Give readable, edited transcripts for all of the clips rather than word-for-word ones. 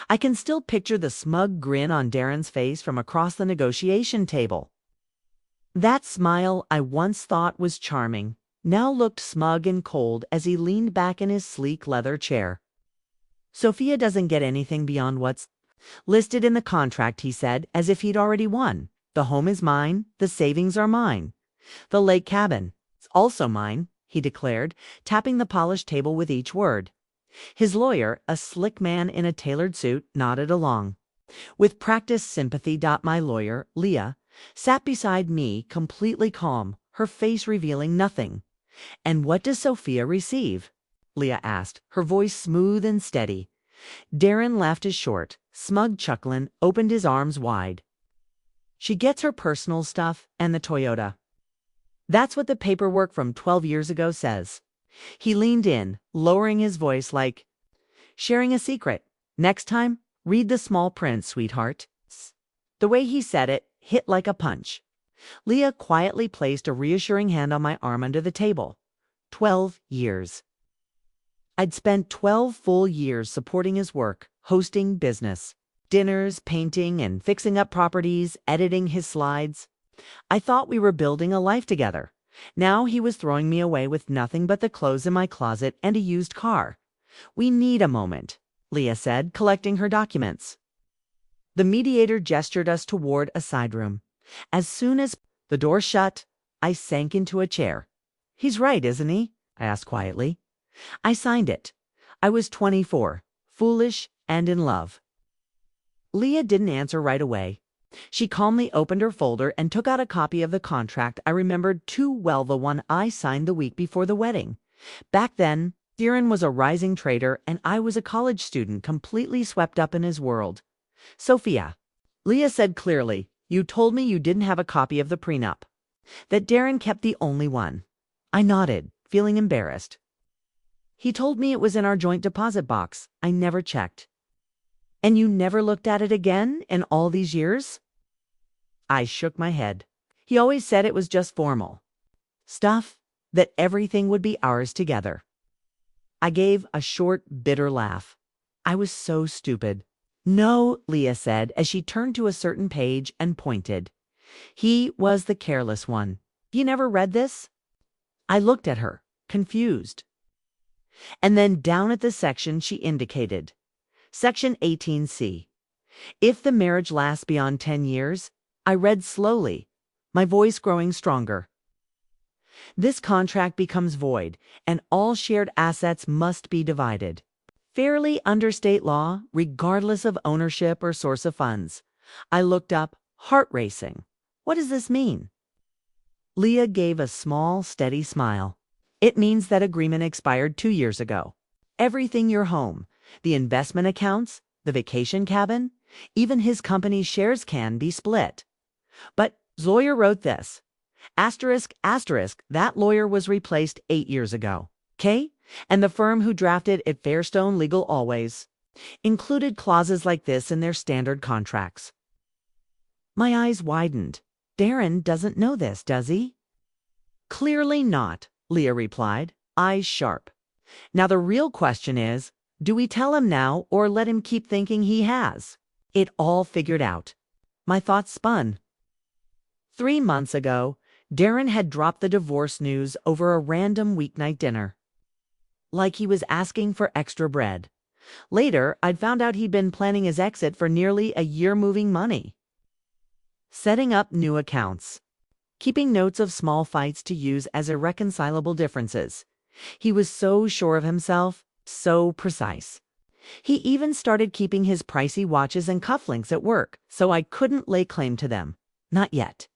I can still picture the smug grin on Darren's face from across the negotiation table. That smile I once thought was charming now looked smug and cold as he leaned back in his sleek leather chair. Sophia doesn't get anything beyond what's listed in the contract, he said, as if he'd already won. The home is mine, the savings are mine. The lake cabin is also mine, he declared, tapping the polished table with each word. His lawyer, a slick man in a tailored suit, nodded along. With practiced sympathy, my lawyer, Leah, sat beside me, completely calm, her face revealing nothing. "And what does Sophia receive?" Leah asked, her voice smooth and steady. Darren laughed his short, smug chuckling, opened his arms wide. "She gets her personal stuff and the Toyota. That's what the paperwork from 12 years ago says." He leaned in, lowering his voice like sharing a secret. "Next time, read the small print, sweetheart." The way he said it hit like a punch. Leah quietly placed a reassuring hand on my arm under the table. 12 years. I'd spent 12 full years supporting his work, hosting business, dinners, painting, and fixing up properties, editing his slides. I thought we were building a life together. Now he was throwing me away with nothing but the clothes in my closet and a used car. "We need a moment," Leah said, collecting her documents. The mediator gestured us toward a side room. As soon as the door shut, I sank into a chair. "He's right, isn't he?" I asked quietly. I signed it. I was 24, foolish and in love. Leah didn't answer right away. She calmly opened her folder and took out a copy of the contract I remembered too well, the one I signed the week before the wedding. Back then, Darren was a rising trader and I was a college student completely swept up in his world. "Sophia," Leah said clearly, "you told me you didn't have a copy of the prenup, that Darren kept the only one." I nodded, feeling embarrassed. "He told me it was in our joint deposit box. I never checked." "And you never looked at it again in all these years?" I shook my head. "He always said it was just formal stuff, that everything would be ours together." I gave a short, bitter laugh. I was so stupid. "No," Leah said as she turned to a certain page and pointed. "He was the careless one. You never read this?" I looked at her, confused. And then down at the section she indicated. Section 18C. If the marriage lasts beyond 10 years, I read slowly, my voice growing stronger. "This contract becomes void, and all shared assets must be divided fairly under state law, regardless of ownership or source of funds." I looked up, heart racing. "What does this mean?" Leah gave a small, steady smile. "It means that agreement expired 2 years ago. Everything your home, the investment accounts, the vacation cabin, even his company's shares can be split." But lawyer wrote this. Asterisk, asterisk, that lawyer was replaced 8 years ago. Okay? And the firm who drafted it, Fairstone Legal, always included clauses like this in their standard contracts. My eyes widened. "Darren doesn't know this, does he?" "Clearly not," Leah replied, eyes sharp. "Now the real question is, do we tell him now or let him keep thinking he has it all figured out?" My thoughts spun. 3 months ago, Darren had dropped the divorce news over a random weeknight dinner, like he was asking for extra bread. Later, I'd found out he'd been planning his exit for nearly a year, moving money, setting up new accounts, keeping notes of small fights to use as irreconcilable differences. He was so sure of himself, so precise. He even started keeping his pricey watches and cufflinks at work, so I couldn't lay claim to them. Not yet.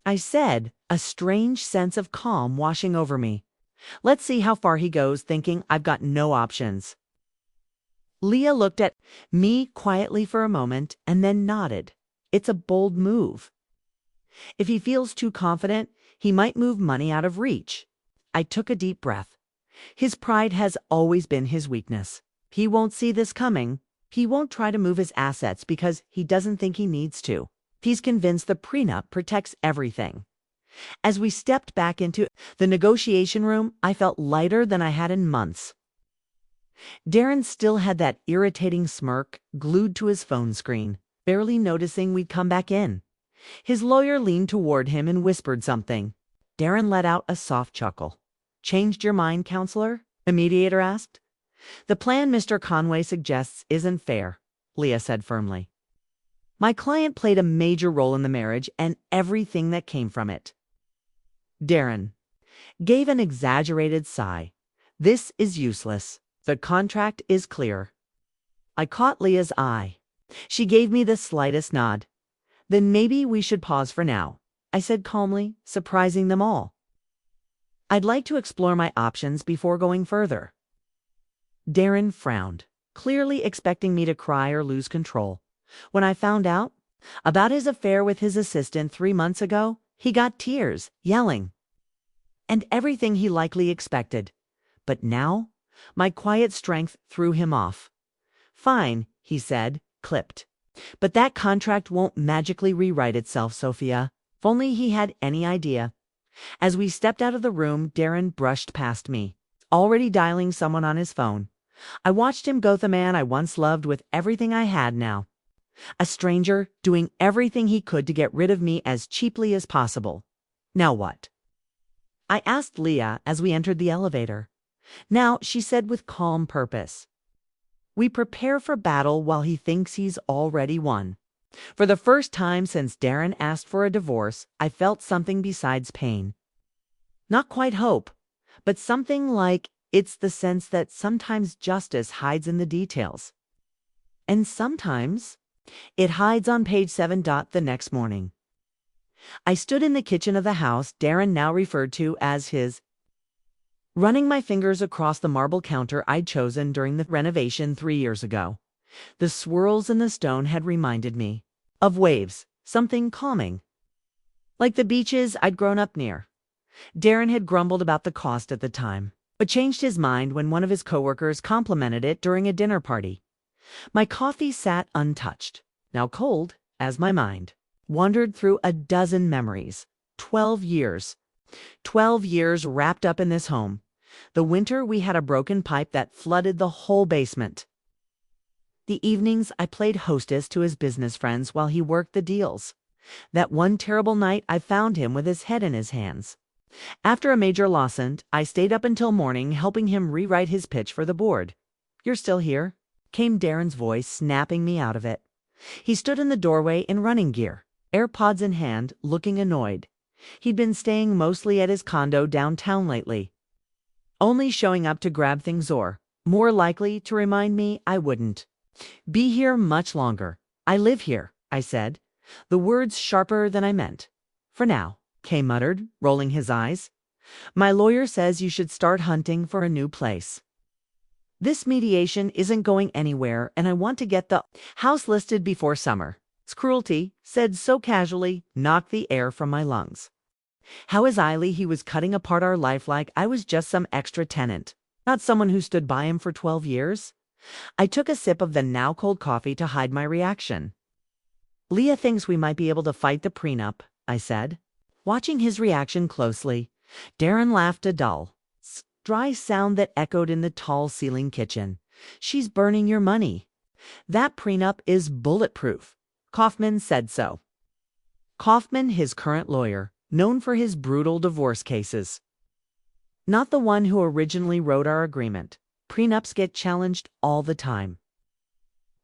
I said, a strange sense of calm washing over me. "Let's see how far he goes, thinking I've got no options." Leah looked at me quietly for a moment and then nodded. "It's a bold move. If he feels too confident, he might move money out of reach." I took a deep breath. His pride has always been his weakness. He won't see this coming. He won't try to move his assets because he doesn't think he needs to. He's convinced the prenup protects everything. As we stepped back into the negotiation room, I felt lighter than I had in months. Darren still had that irritating smirk glued to his phone screen, barely noticing we'd come back in. His lawyer leaned toward him and whispered something. Darren let out a soft chuckle. "Changed your mind, counselor?" the mediator asked. "The plan Mr. Conway suggests isn't fair," Leah said firmly. "My client played a major role in the marriage and everything that came from it." Darren gave an exaggerated sigh. "This is useless. The contract is clear." I caught Leah's eye. She gave me the slightest nod. "Then maybe we should pause for now," I said calmly, surprising them all. "I'd like to explore my options before going further." Darren frowned, clearly expecting me to cry or lose control. When I found out about his affair with his assistant 3 months ago, he got tears, yelling, and everything he likely expected. But now, my quiet strength threw him off. "Fine," he said, clipped. "But that contract won't magically rewrite itself, Sophia. If only he had any idea." As we stepped out of the room, Darren brushed past me, already dialing someone on his phone. I watched him go the man I once loved with everything I had now. A stranger doing everything he could to get rid of me as cheaply as possible. Now what? I asked Leah as we entered the elevator. "Now," she said with calm purpose, "we prepare for battle while he thinks he's already won." For the first time since Darren asked for a divorce, I felt something besides pain. Not quite hope, but something like it's the sense that sometimes justice hides in the details. And sometimes it hides on page 7. The next morning, I stood in the kitchen of the house Darren now referred to as his, running my fingers across the marble counter I'd chosen during the renovation 3 years ago. The swirls in the stone had reminded me of waves, something calming, like the beaches I'd grown up near. Darren had grumbled about the cost at the time, but changed his mind when one of his coworkers complimented it during a dinner party. My coffee sat untouched, now cold, as my mind wandered through a dozen memories. 12 years. 12 years wrapped up in this home. The winter we had a broken pipe that flooded the whole basement. The evenings I played hostess to his business friends while he worked the deals. That one terrible night I found him with his head in his hands. After a major lawsuit, I stayed up until morning helping him rewrite his pitch for the board. "You're still here?" came Darren's voice, snapping me out of it. He stood in the doorway in running gear, AirPods in hand, looking annoyed. He'd been staying mostly at his condo downtown lately, only showing up to grab things or, more likely, to remind me I wouldn't be here much longer. "I live here," I said, the words sharper than I meant. "For now," Kay muttered, rolling his eyes. "My lawyer says you should start hunting for a new place. This mediation isn't going anywhere, and I want to get the house listed before summer." It's cruelty, said so casually, knocked the air from my lungs. How is Eiley? He was cutting apart our life like I was just some extra tenant, not someone who stood by him for 12 years. I took a sip of the now cold coffee to hide my reaction. "Leah thinks we might be able to fight the prenup," I said, watching his reaction closely. Darren laughed, a dull, dry sound that echoed in the tall ceiling kitchen. "She's burning your money. That prenup is bulletproof. Kaufman said so." Kaufman, his current lawyer, known for his brutal divorce cases. Not the one who originally wrote our agreement. Prenups get challenged all the time.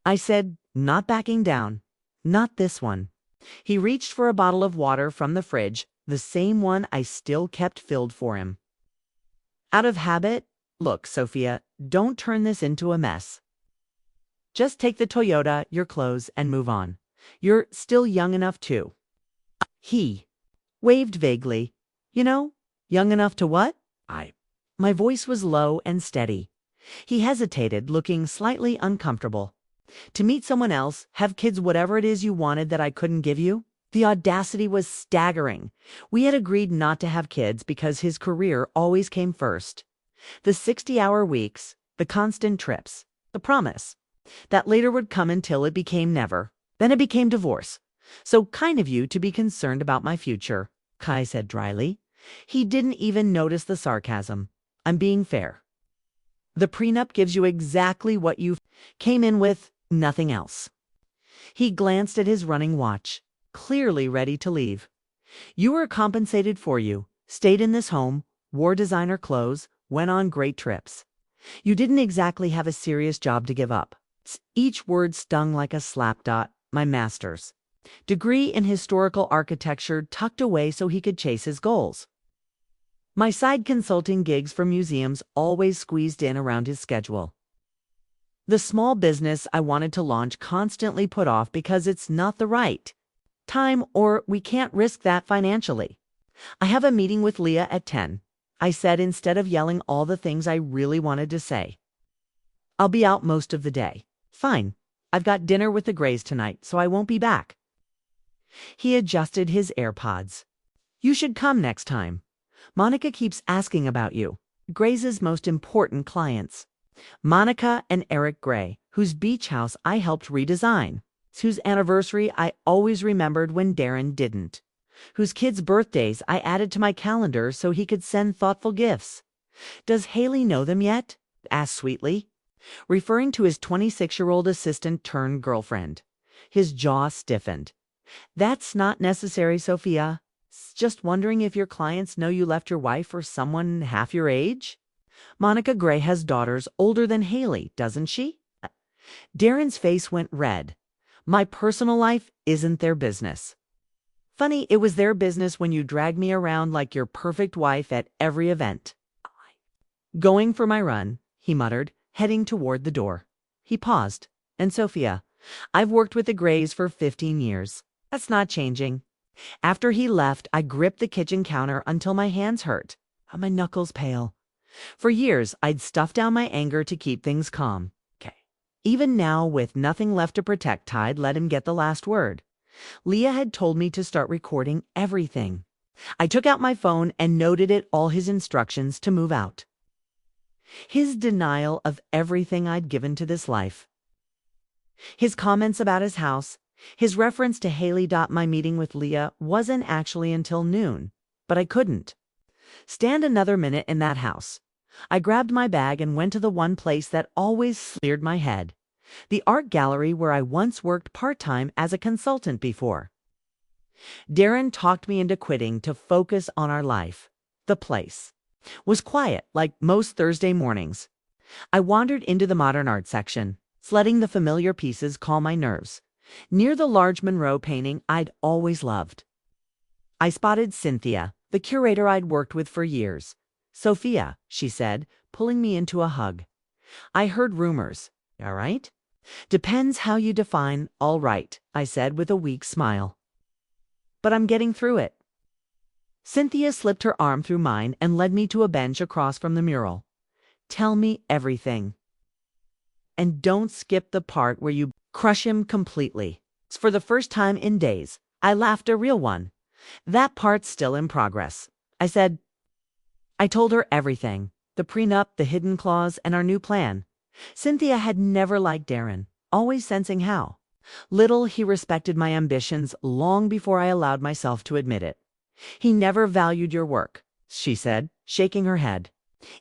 I said, not backing down. Not this one. He reached for a bottle of water from the fridge, the same one I still kept filled for him. "Out of habit? Look, Sophia, don't turn this into a mess. Just take the Toyota, your clothes, and move on. You're still young enough to." He waved vaguely. "You know, young enough to what?" My voice was low and steady. He hesitated, looking slightly uncomfortable. "To meet someone else, have kids, whatever it is you wanted that I couldn't give you?" The audacity was staggering. We had agreed not to have kids because his career always came first. The 60-hour weeks, the constant trips, the promise that later would come until it became never. Then it became divorce. "So kind of you to be concerned about my future," Kai said dryly. He didn't even notice the sarcasm. "I'm being fair." The prenup gives you exactly what you came in with, nothing else. He glanced at his running watch, clearly ready to leave. You were compensated for you, stayed in this home, wore designer clothes, went on great trips. You didn't exactly have a serious job to give up. Each word stung like a slap. My master's degree in historical architecture tucked away so he could chase his goals. My side consulting gigs for museums always squeezed in around his schedule. The small business I wanted to launch constantly put off because it's not the right time or we can't risk that financially. I have a meeting with Leah at 10, I said instead of yelling all the things I really wanted to say. I'll be out most of the day. Fine. I've got dinner with the Grays tonight, so I won't be back. He adjusted his AirPods. You should come next time. Monica keeps asking about you. Grays' most important clients. Monica and Eric Gray, whose beach house I helped redesign, whose anniversary I always remembered when Darren didn't, whose kids' birthdays I added to my calendar so he could send thoughtful gifts. Does Haley know them yet? Asked sweetly, referring to his 26-year-old assistant turned girlfriend. His jaw stiffened. That's not necessary, Sophia. Just wondering if your clients know you left your wife for someone half your age? Monica Gray has daughters older than Haley, doesn't she? Darren's face went red. My personal life isn't their business. Funny, it was their business when you dragged me around like your perfect wife at every event. Going for my run, he muttered, heading toward the door. He paused. And Sophia, I've worked with the Grays for 15 years. That's not changing. After he left, I gripped the kitchen counter until my hands hurt, my knuckles pale. For years, I'd stuffed down my anger to keep things calm. Even now, with nothing left to protect, I'd let him get the last word. Leah had told me to start recording everything. I took out my phone and noted it all his instructions to move out. His denial of everything I'd given to this life. His comments about his house, his reference to Haley. My meeting with Leah wasn't actually until noon, but I couldn't stand another minute in that house. I grabbed my bag and went to the one place that always cleared my head, the art gallery where I once worked part-time as a consultant before. Darren talked me into quitting to focus on our life. The place was quiet, like most Thursday mornings. I wandered into the modern art section, letting the familiar pieces calm my nerves, near the large Monroe painting I'd always loved. I spotted Cynthia, the curator I'd worked with for years. Sophia, she said, pulling me into a hug. I heard rumors. All right? Depends how you define all right, I said with a weak smile. But I'm getting through it. Cynthia slipped her arm through mine and led me to a bench across from the mural. Tell me everything. And don't skip the part where you crush him completely. For the first time in days, I laughed, a real one. That part's still in progress. I said, I told her everything, the prenup, the hidden clause, and our new plan. Cynthia had never liked Darren, always sensing how little he respected my ambitions long before I allowed myself to admit it. He never valued your work, she said, shaking her head.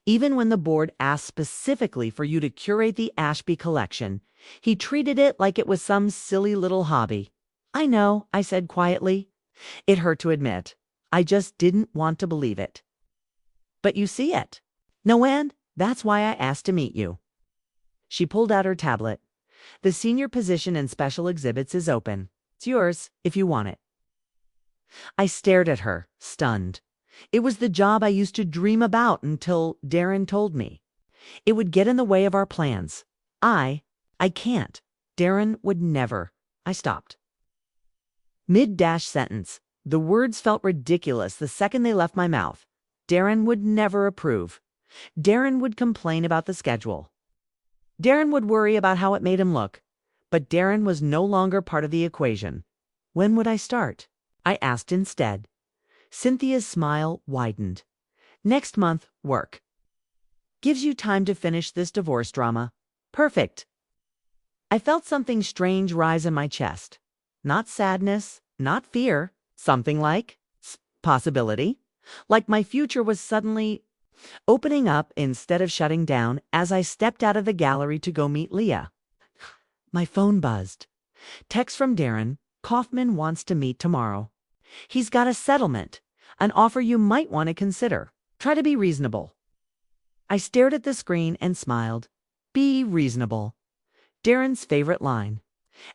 Even when the board asked specifically for you to curate the Ashby collection, he treated it like it was some silly little hobby. I know, I said quietly. It hurt to admit. I just didn't want to believe it. But you see it. No, and that's why I asked to meet you. She pulled out her tablet. The senior position in special exhibits is open. It's yours if you want it. I stared at her, stunned. It was the job I used to dream about until Darren told me. It would get in the way of our plans. I can't. Darren would never. I stopped. Mid-sentence. The words felt ridiculous the second they left my mouth. Darren would never approve. Darren would complain about the schedule. Darren would worry about how it made him look. But Darren was no longer part of the equation. When would I start? I asked instead. Cynthia's smile widened. Next month, work. Gives you time to finish this divorce drama. Perfect. I felt something strange rise in my chest. Not sadness, not fear. Something like possibility. Like my future was suddenly opening up instead of shutting down as I stepped out of the gallery to go meet Leah. My phone buzzed. Text from Darren. Kaufman wants to meet tomorrow. He's got a settlement, an offer you might want to consider. Try to be reasonable. I stared at the screen and smiled. Be reasonable. Darren's favorite line.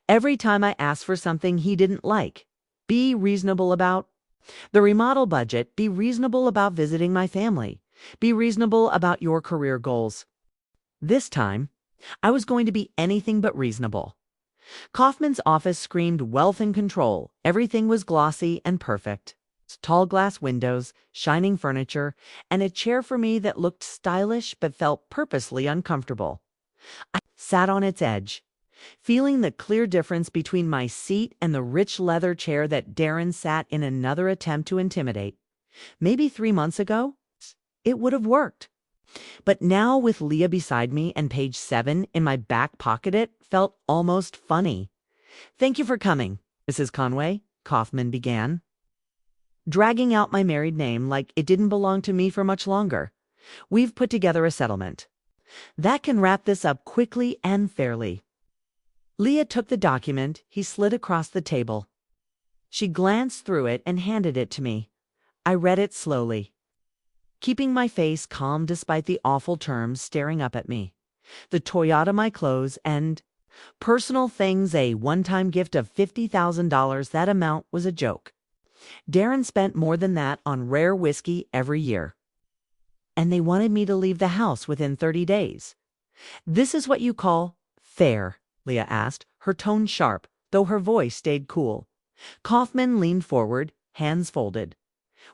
Every time I asked for something he didn't like. Be reasonable about the remodel budget. Be reasonable about visiting my family. Be reasonable about your career goals. This time, I was going to be anything but reasonable. Kaufman's office screamed wealth and control. Everything was glossy and perfect. Tall glass windows, shining furniture, and a chair for me that looked stylish but felt purposely uncomfortable. I sat on its edge, feeling the clear difference between my seat and the rich leather chair that Darren sat in. Another attempt to intimidate. Maybe 3 months ago, it would have worked. But now, with Leah beside me and page 7 in my back pocket, it felt almost funny. Thank you for coming, Mrs. Conway, Kaufman began, dragging out my married name like it didn't belong to me for much longer. We've put together a settlement that can wrap this up quickly and fairly. Leah took the document he slid across the table. She glanced through it and handed it to me. I read it slowly, keeping my face calm despite the awful terms staring up at me. The Toyota, my clothes, and personal things, a one-time gift of $50,000. That amount was a joke. Darren spent more than that on rare whiskey every year. And they wanted me to leave the house within 30 days. This is what you call fair? Leah asked, her tone sharp, though her voice stayed cool. Kaufman leaned forward, hands folded.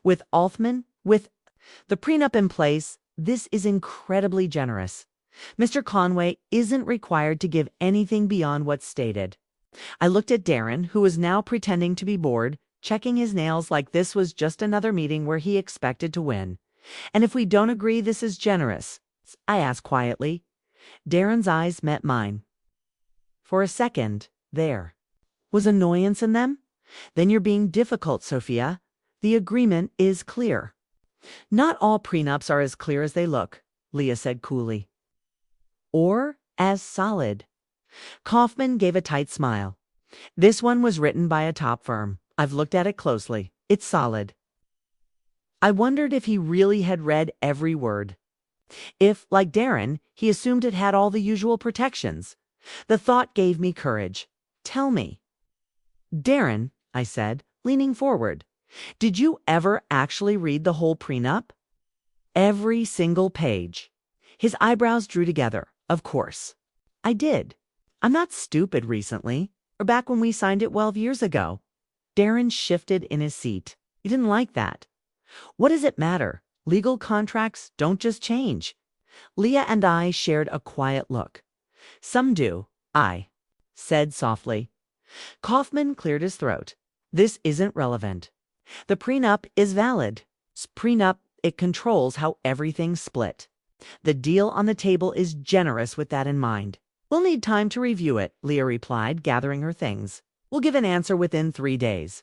With the prenup in place, this is incredibly generous. Mr. Conway isn't required to give anything beyond what's stated. I looked at Darren, who was now pretending to be bored, checking his nails like this was just another meeting where he expected to win. And if we don't agree, this is generous? I asked quietly. Darren's eyes met mine. For a second, there was annoyance in them. Then you're being difficult, Sophia. The agreement is clear. Not all prenups are as clear as they look, Leah said coolly. Or as solid. Kaufman gave a tight smile. This one was written by a top firm. I've looked at it closely. It's solid. I wondered if he really had read every word. If, like Darren, he assumed it had all the usual protections. The thought gave me courage. Tell me. Darren, I said, leaning forward, did you ever actually read the whole prenup? Every single page. His eyebrows drew together. Of course. I did. I'm not stupid recently, or back when we signed it 12 years ago. Darren shifted in his seat. He didn't like that. What does it matter? Legal contracts don't just change. Leah and I shared a quiet look. Some do, I said softly. Kaufman cleared his throat. This isn't relevant. The prenup is valid. Prenup, it controls how everything's split. The deal on the table is generous with that in mind. We'll need time to review it, Leah replied, gathering her things. We'll give an answer within 3 days.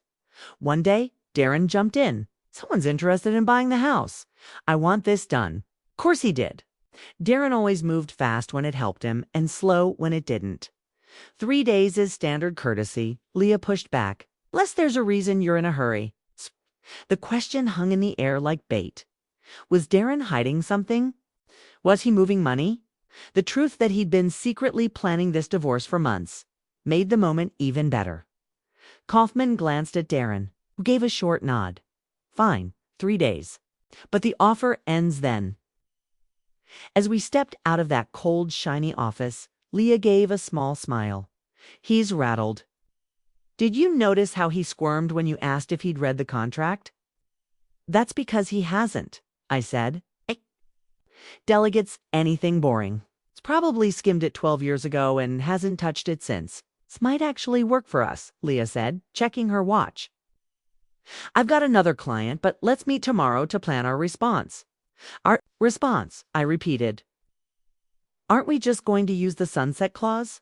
One day, Darren jumped in. Someone's interested in buying the house. I want this done. Of course he did. Darren always moved fast when it helped him and slow when it didn't. 3 days is standard courtesy, Leah pushed back. Unless there's a reason you're in a hurry. The question hung in the air like bait. Was Darren hiding something? Was he moving money? The truth that he'd been secretly planning this divorce for months made the moment even better. Kaufman glanced at Darren, who gave a short nod. Fine, 3 days. But the offer ends then. As we stepped out of that cold, shiny office, Leah gave a small smile. He's rattled. Did you notice how he squirmed when you asked if he'd read the contract? That's because he hasn't, I said. Delegates, anything boring. He's probably skimmed it 12 years ago and hasn't touched it since. This might actually work for us, Leah said, checking her watch. I've got another client, but let's meet tomorrow to plan our response. Our response, I repeated. Aren't we just going to use the sunset clause?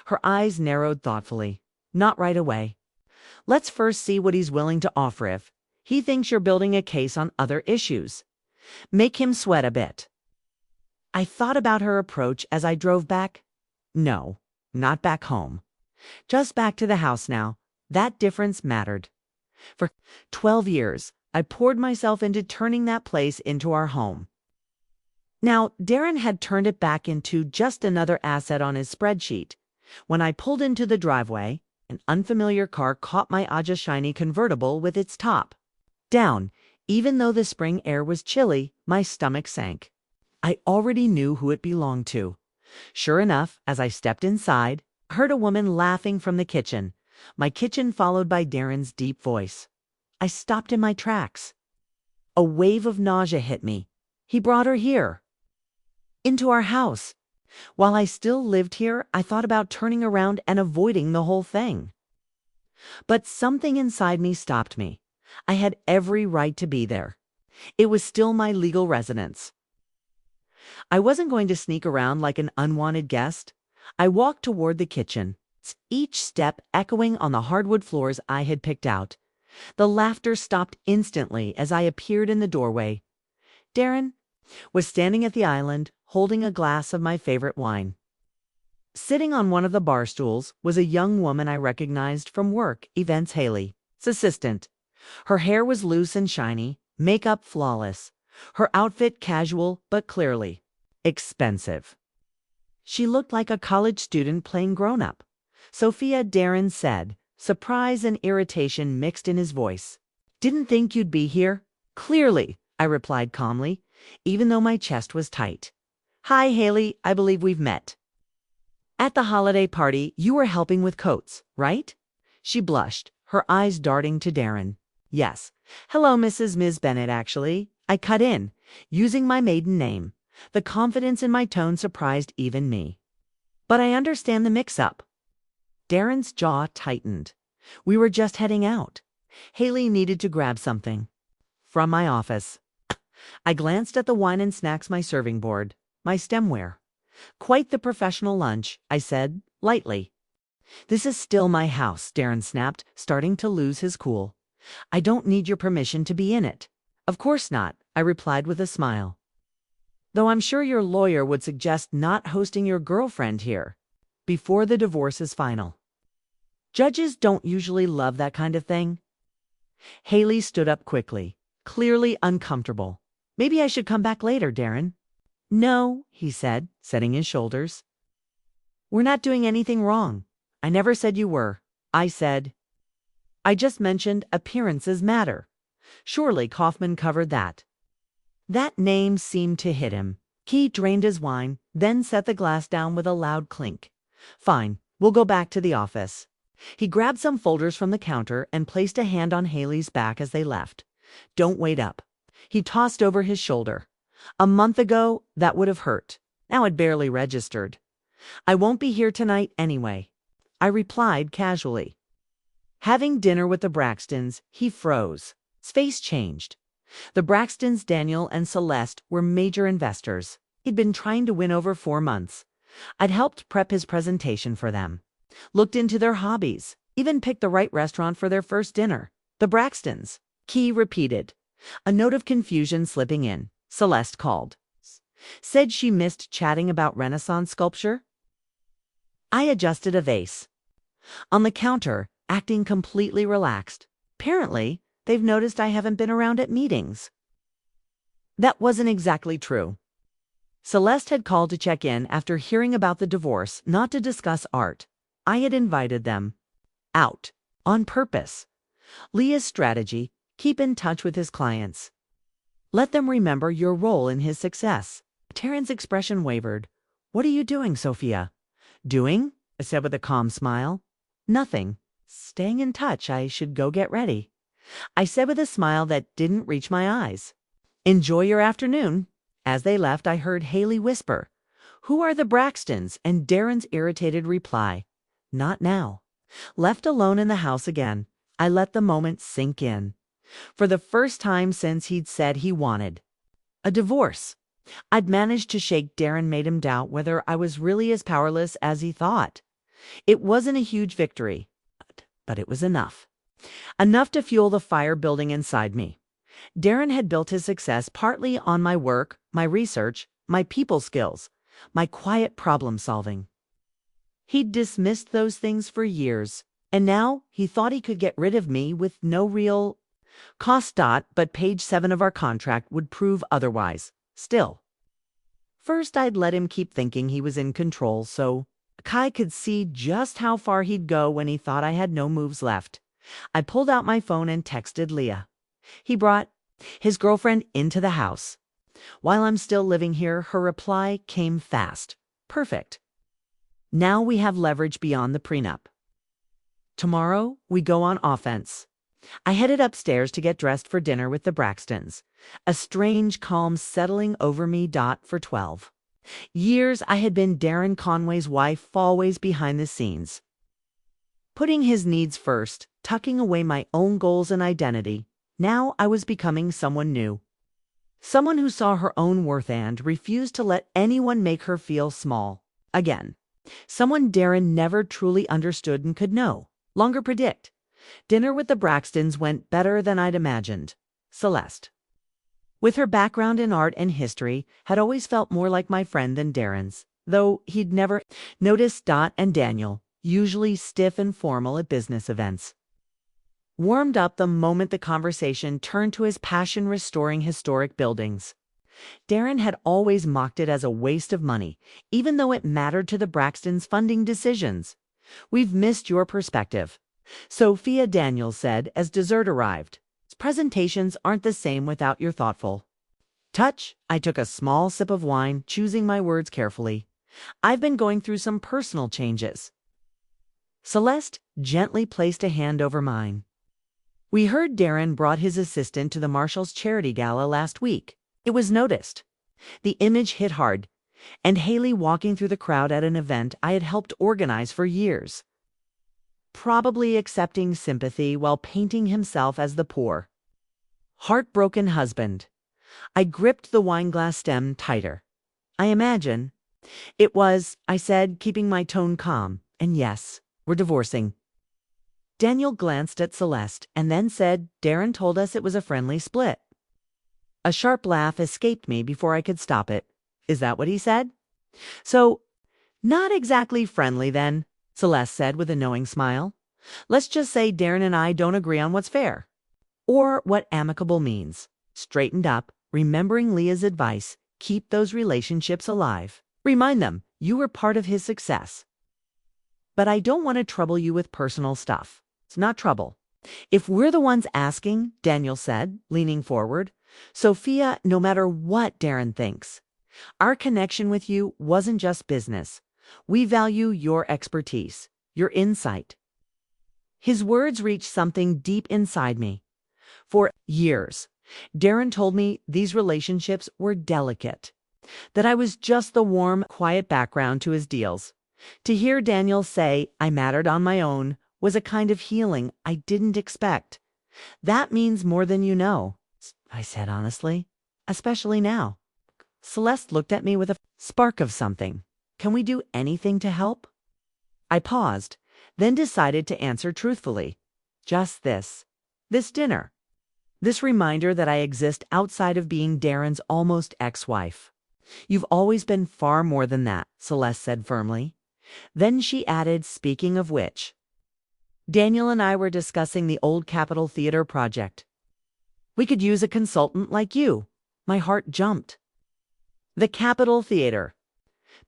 Her eyes narrowed thoughtfully. Not right away. Let's first see what he's willing to offer if he thinks you're building a case on other issues. Make him sweat a bit. I thought about her approach as I drove back. No, not back home. Just back to the house now. That difference mattered. For 12 years, I poured myself into turning that place into our home. Now, Darren had turned it back into just another asset on his spreadsheet. When I pulled into the driveway, an unfamiliar car caught my Aja shiny convertible with its top down. Even though the spring air was chilly, my stomach sank. I already knew who it belonged to. Sure enough, as I stepped inside, I heard a woman laughing from the kitchen. My kitchen followed by Darren's deep voice. I stopped in my tracks. A wave of nausea hit me. He brought her here. Into our house. While I still lived here, I thought about turning around and avoiding the whole thing. But something inside me stopped me. I had every right to be there. It was still my legal residence. I wasn't going to sneak around like an unwanted guest. I walked toward the kitchen, each step echoing on the hardwood floors I had picked out. The laughter stopped instantly as I appeared in the doorway. Darren was standing at the island, holding a glass of my favorite wine. Sitting on one of the bar stools was a young woman I recognized from work, Events Haley's assistant. Her hair was loose and shiny, makeup flawless, her outfit casual but clearly expensive. She looked like a college student playing grown-up. Sophia, Darren said, surprise and irritation mixed in his voice. Didn't think you'd be here? Clearly, I replied calmly, even though my chest was tight. Hi, Haley, I believe we've met. At the holiday party, you were helping with coats, right? She blushed, her eyes darting to Darren. Yes. Hello, Ms. Bennett, actually. I cut in, using my maiden name. The confidence in my tone surprised even me. But I understand the mix-up. Darren's jaw tightened. We were just heading out. Haley needed to grab something. From my office. I glanced at the wine and snacks my serving board, my stemware. Quite the professional lunch, I said, lightly. This is still my house, Darren snapped, starting to lose his cool. I don't need your permission to be in it. Of course not, I replied with a smile. Though I'm sure your lawyer would suggest not hosting your girlfriend here before the divorce is final. Judges don't usually love that kind of thing. Haley stood up quickly, clearly uncomfortable. Maybe I should come back later, Darren. No, he said, setting his shoulders. We're not doing anything wrong. I never said you were. I just mentioned appearances matter. Surely Kaufman covered that. That name seemed to hit him. He drained his wine, then set the glass down with a loud clink. Fine, we'll go back to the office. He grabbed some folders from the counter and placed a hand on Haley's back as they left. Don't wait up. He tossed over his shoulder. A month ago, that would have hurt. Now it barely registered. I won't be here tonight anyway, I replied casually. Having dinner with the Braxtons, he froze. His face changed. The Braxtons, Daniel and Celeste, were major investors. He'd been trying to win over 4 months. I'd helped prep his presentation for them, looked into their hobbies, even picked the right restaurant for their first dinner. The Braxtons. Key repeated, a note of confusion slipping in. Celeste called. Said she missed chatting about Renaissance sculpture. I adjusted a vase on the counter, acting completely relaxed. Apparently, they've noticed I haven't been around at meetings. That wasn't exactly true. Celeste had called to check in after hearing about the divorce, not to discuss art. I had invited them out on purpose. Leah's strategy, keep in touch with his clients. Let them remember your role in his success. Taryn's expression wavered. What are you doing, Sophia? Doing? I said with a calm smile. Nothing. Staying in touch. I should go get ready. I said with a smile that didn't reach my eyes. Enjoy your afternoon. As they left, I heard Haley whisper, Who are the Braxtons? And Darren's irritated reply, Not now. Left alone in the house again, I let the moment sink in. For the first time since he'd said he wanted a divorce, I'd managed to shake Darren, made him doubt whether I was really as powerless as he thought. It wasn't a huge victory, but it was enough. Enough to fuel the fire building inside me. Darren had built his success partly on my work, my research, my people skills, my quiet problem solving. He'd dismissed those things for years, and now he thought he could get rid of me with no real cost. But page 7 of our contract would prove otherwise. Still. First, I'd let him keep thinking he was in control so Kai could see just how far he'd go when he thought I had no moves left. I pulled out my phone and texted Leah. He brought his girlfriend into the house. While I'm still living here, her reply came fast. Perfect. Now we have leverage beyond the prenup. Tomorrow, we go on offense. I headed upstairs to get dressed for dinner with the Braxtons. A strange calm settling over me. For 12 years, I had been Darren Conway's wife, always behind the scenes, putting his needs first, tucking away my own goals and identity. Now I was becoming someone new. Someone who saw her own worth and refused to let anyone make her feel small again. Someone Darren never truly understood and could no longer predict. Dinner with the Braxtons went better than I'd imagined. Celeste, with her background in art and history, had always felt more like my friend than Darren's, though he'd never noticed. And Daniel, usually stiff and formal at business events, warmed up the moment the conversation turned to his passion restoring historic buildings. Darren had always mocked it as a waste of money, even though it mattered to the Braxtons' funding decisions. We've missed your perspective, Sophia Daniels said as dessert arrived. Presentations aren't the same without your thoughtful touch. I took a small sip of wine, choosing my words carefully. I've been going through some personal changes. Celeste gently placed a hand over mine. We heard Darren brought his assistant to the Marshall's charity gala last week. It was noticed. The image hit hard, and Haley walking through the crowd at an event I had helped organize for years, probably accepting sympathy while painting himself as the poor, heartbroken husband. I gripped the wineglass stem tighter. I imagine it was, I said, keeping my tone calm. And yes, we're divorcing. Daniel glanced at Celeste and then said, Darren told us it was a friendly split. A sharp laugh escaped me before I could stop it. Is that what he said? So, not exactly friendly then, Celeste said with a knowing smile. Let's just say Darren and I don't agree on what's fair, or what amicable means. Straightened up, remembering Leah's advice, keep those relationships alive. Remind them you were part of his success. But I don't want to trouble you with personal stuff. It's not trouble. If we're the ones asking, Daniel said, leaning forward, Sophia, no matter what Darren thinks, our connection with you wasn't just business. We value your expertise, your insight. His words reached something deep inside me. For years, Darren told me these relationships were delicate, that I was just the warm, quiet background to his deals. To hear Daniel say I mattered on my own was a kind of healing I didn't expect. That means more than you know, I said honestly, especially now. Celeste looked at me with a spark of something. Can we do anything to help? I paused, then decided to answer truthfully. Just this dinner. This reminder that I exist outside of being Darren's almost ex-wife. You've always been far more than that, Celeste said firmly. Then she added, speaking of which, Daniel and I were discussing the old Capitol Theater project. We could use a consultant like you. My heart jumped. The Capitol Theater.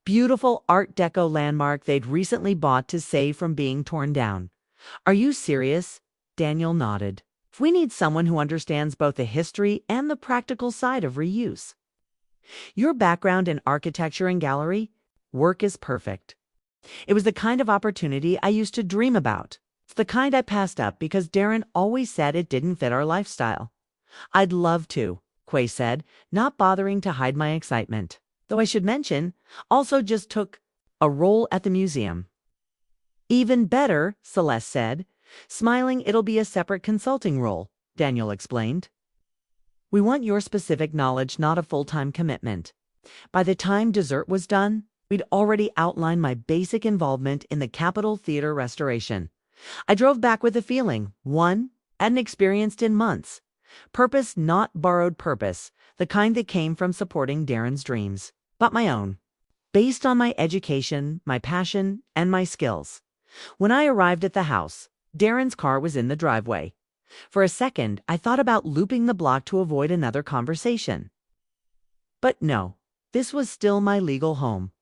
Beautiful Art Deco landmark they'd recently bought to save from being torn down. Are you serious? Daniel nodded. We need someone who understands both the history and the practical side of reuse. Your background in architecture and gallery work is perfect. It was the kind of opportunity I used to dream about. It's the kind I passed up because Darren always said it didn't fit our lifestyle. I'd love to, Quay said, not bothering to hide my excitement. Though I should mention, also just took a role at the museum. Even better, Celeste said. Smiling, it'll be a separate consulting role, Daniel explained. We want your specific knowledge, not a full-time commitment. By the time dessert was done, we'd already outlined my basic involvement in the Capitol Theater restoration. I drove back with a feeling, one, I hadn't experienced in months. Purpose, not borrowed purpose, the kind that came from supporting Darren's dreams, but my own, based on my education, my passion, and my skills. When I arrived at the house, Darren's car was in the driveway. For a second, I thought about looping the block to avoid another conversation. But no, this was still my legal home.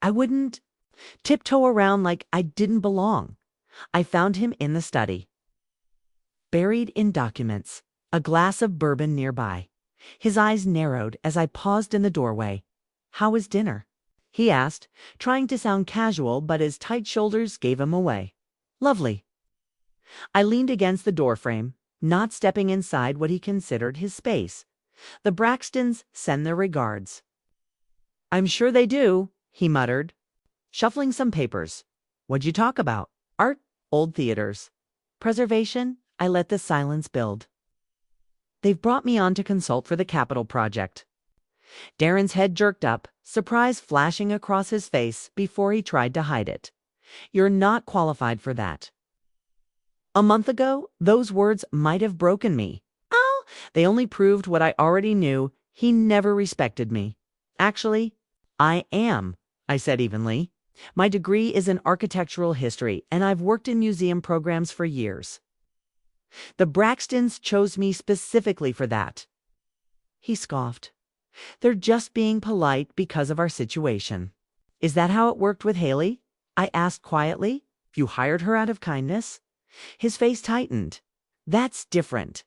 I wouldn't tiptoe around like I didn't belong. I found him in the study, buried in documents, a glass of bourbon nearby. His eyes narrowed as I paused in the doorway. "How was dinner?" he asked, trying to sound casual, but his tight shoulders gave him away. "Lovely." I leaned against the doorframe, not stepping inside what he considered his space. "The Braxtons send their regards." "I'm sure they do," he muttered, shuffling some papers. "What'd you talk about? Art? Old theaters? Preservation?" I let the silence build. "They've brought me on to consult for the Capitol project." Darren's head jerked up, surprise flashing across his face before he tried to hide it. "You're not qualified for that." A month ago, those words might have broken me. Oh, they only proved what I already knew: he never respected me. "Actually, I am," I said evenly. "My degree is in architectural history, and I've worked in museum programs for years. The Braxtons chose me specifically for that." He scoffed. "They're just being polite because of our situation." "Is that how it worked with Haley?" I asked quietly. "You hired her out of kindness?" His face tightened. "That's different.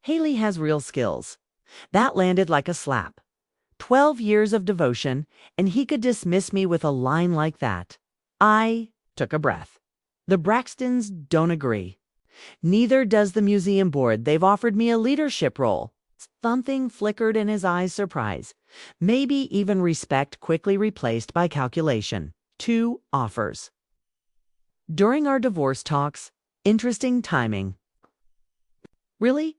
Haley has real skills." That landed like a slap. 12 years of devotion, and he could dismiss me with a line like that. I took a breath. "The Braxtons don't agree. Neither does the museum board. They've offered me a leadership role." Something flickered in his eyes, surprise. Maybe even respect, quickly replaced by calculation. 2 offers. During our divorce talks, interesting timing. "Really?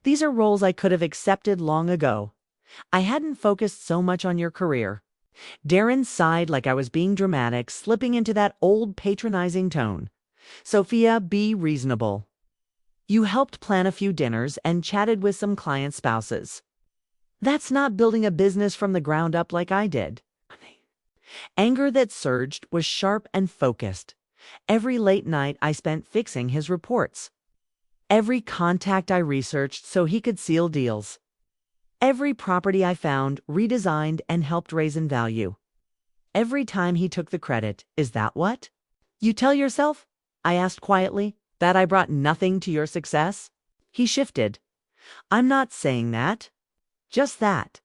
These are roles I could have accepted long ago. I hadn't focused so much on your career." Darren sighed like I was being dramatic, slipping into that old patronizing tone. "Sophia, be reasonable. You helped plan a few dinners and chatted with some client spouses. That's not building a business from the ground up like I did." Anger that surged was sharp and focused. Every late night I spent fixing his reports. Every contact I researched so he could seal deals. Every property I found, redesigned, and helped raise in value. Every time he took the credit. "Is that what you tell yourself?" I asked quietly. "That I brought nothing to your success?" He shifted. "I'm not saying that. Just that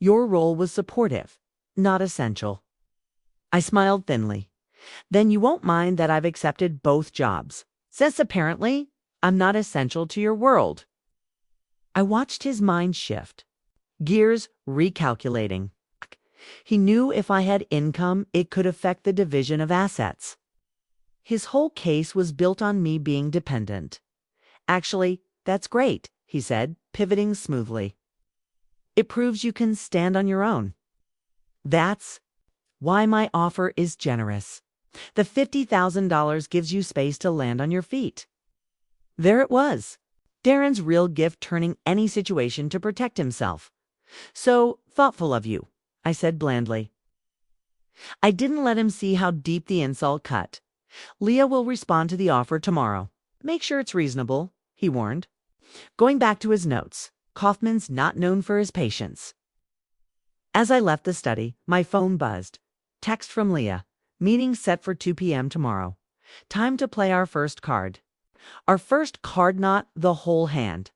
your role was supportive, not essential." I smiled thinly. "Then you won't mind that I've accepted both jobs, since apparently I'm not essential to your world." I watched his mind shift, gears recalculating. He knew if I had income, it could affect the division of assets. His whole case was built on me being dependent. "Actually, that's great," he said, pivoting smoothly. "It proves you can stand on your own. That's why my offer is generous. The $50,000 gives you space to land on your feet." There it was. Darren's real gift, turning any situation to protect himself. "So thoughtful of you," I said blandly. I didn't let him see how deep the insult cut. "Leah will respond to the offer tomorrow. Make sure it's reasonable," he warned. Going back to his notes, "Kaufman's not known for his patience." As I left the study, my phone buzzed. Text from Leah. "Meeting set for 2 p.m. tomorrow. Time to play our first card." Our first card, not the whole hand.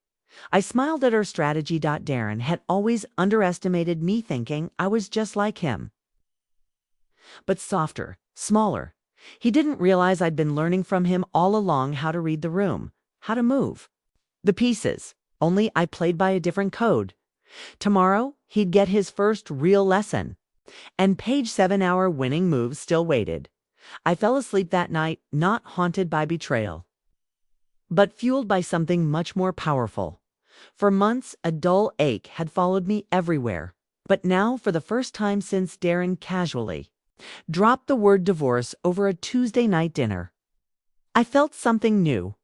I smiled at her strategy. Darren had always underestimated me, thinking I was just like him. But softer, smaller. He didn't realize I'd been learning from him all along how to read the room, how to move the pieces, only I played by a different code. Tomorrow, he'd get his first real lesson. And page 7, our winning move, still waited. I fell asleep that night, not haunted by betrayal, but fueled by something much more powerful. For months, a dull ache had followed me everywhere. But now, for the first time since Darren casually dropped the word divorce over a Tuesday night dinner, I felt something new.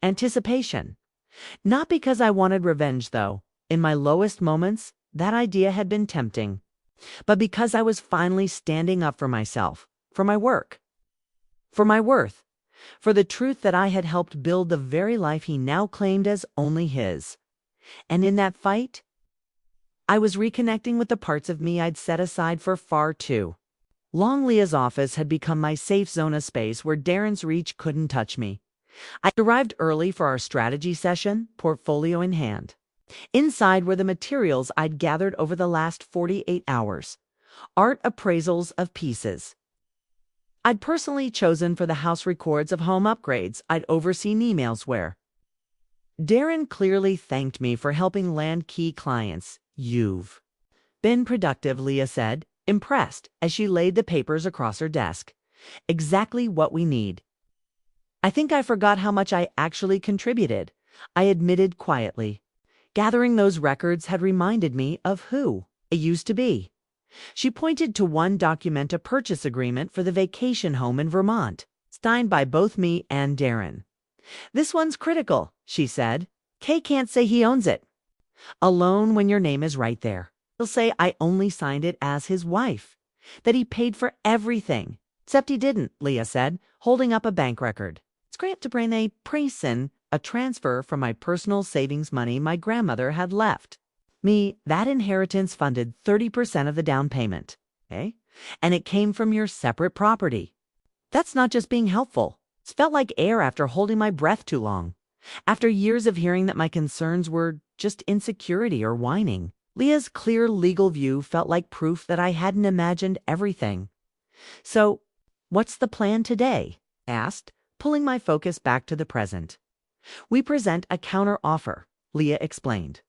Anticipation. Not because I wanted revenge, though. In my lowest moments, that idea had been tempting. But because I was finally standing up for myself, for my work, for my worth, for the truth that I had helped build the very life he now claimed as only his. And in that fight, I was reconnecting with the parts of me I'd set aside for far too long. Leah's office had become my safe zone, a space where Darren's reach couldn't touch me. I arrived early for our strategy session, portfolio in hand. Inside were the materials I'd gathered over the last 48 hours. Art appraisals of pieces I'd personally chosen for the house, records of home upgrades I'd overseen, emails where Darren clearly thanked me for helping land key clients. "You've been productive," Leah said, impressed as she laid the papers across her desk. "Exactly what we need." "I think I forgot how much I actually contributed," I admitted quietly. Gathering those records had reminded me of who I used to be. She pointed to one document, a purchase agreement for the vacation home in Vermont, signed by both me and Darren. "This one's critical," she said. "Kay can't say he owns it alone when your name is right there. He'll say I only signed it as his wife, that he paid for everything." "Except he didn't," Leah said, holding up a bank record. "It's great to bring a Prenup, a transfer from my personal savings money my grandmother had left me. That inheritance funded 30% of the down payment. Okay? And it came from your separate property. That's not just being helpful. It's felt like air after holding my breath too long. After years of hearing that my concerns were just insecurity or whining, Leah's clear legal view felt like proof that I hadn't imagined everything. "So, what's the plan today?" I asked, pulling my focus back to the present. "We present a counter offer," Leah explained.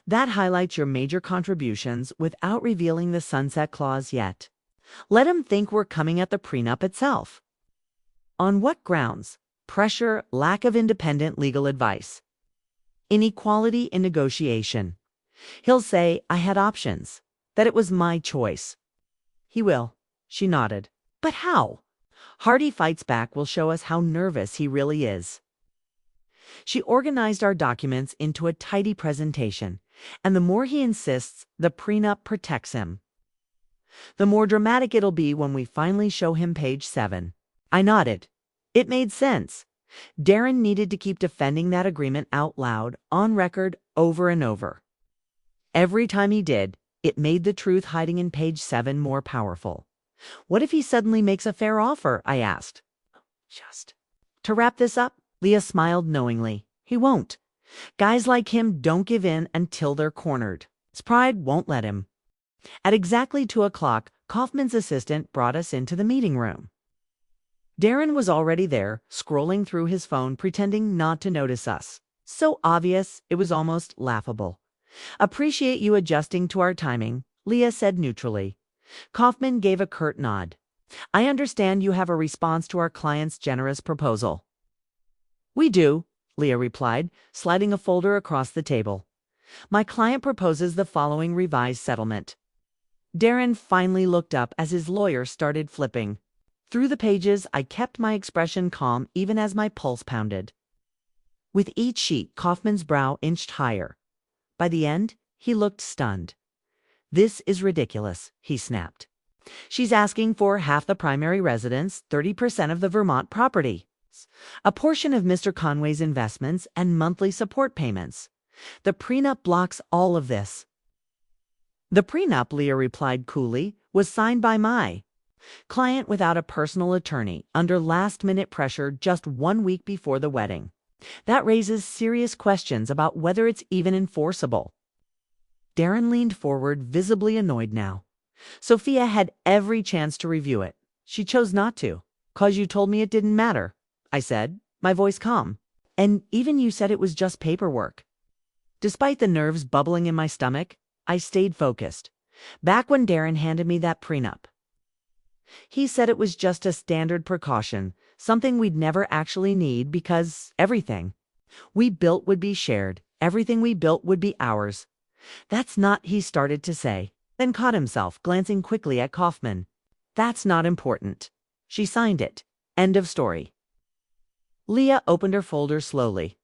"That highlights your major contributions without revealing the sunset clause yet. Let him think we're coming at the prenup itself." "On what grounds?" "Pressure, lack of independent legal advice, inequality in negotiation. He'll say I had options, that it was my choice." "He will," she nodded. "But how?" "Hardy fights back will show us how nervous he really is." She organized our documents into a tidy presentation, and the more he insists the prenup protects him, the more dramatic it'll be when we finally show him page 7. I nodded. It made sense. Darren needed to keep defending that agreement out loud, on record, over and over. Every time he did, it made the truth hiding in page 7 more powerful. "What if he suddenly makes a fair offer?" I asked. "Just to wrap this up," Leah smiled knowingly. "He won't. Guys like him don't give in until they're cornered. His pride won't let him." At exactly 2 o'clock, Kaufman's assistant brought us into the meeting room. Darren was already there, scrolling through his phone, pretending not to notice us. So obvious, it was almost laughable. "Appreciate you adjusting to our timing," Leah said neutrally. Kaufman gave a curt nod. "I understand you have a response to our client's generous proposal." "We do," Leah replied, sliding a folder across the table. "My client proposes the following revised settlement." Darren finally looked up as his lawyer started flipping. Through the pages, I kept my expression calm even as my pulse pounded. With each sheet, Kaufman's brow inched higher. By the end, he looked stunned. "This is ridiculous," he snapped. "She's asking for half the primary residence, 30% of the Vermont property, a portion of Mr. Conway's investments, and monthly support payments. The prenup blocks all of this." "The prenup," Leah replied coolly, "was signed by my client without a personal attorney, under last-minute pressure just 1 week before the wedding. That raises serious questions about whether it's even enforceable." Darren leaned forward, visibly annoyed now. "Sophia had every chance to review it. She chose not to. 'Cause you told me it didn't matter," I said, my voice calm. "And even you said it was just paperwork." Despite the nerves bubbling in my stomach, I stayed focused. Back when Darren handed me that prenup, he said it was just a standard precaution, something we'd never actually need because everything we built would be shared. Everything we built would be ours. "That's not," he started to say, then caught himself, glancing quickly at Kaufman. "That's not important. She signed it. End of story." Leah opened her folder slowly.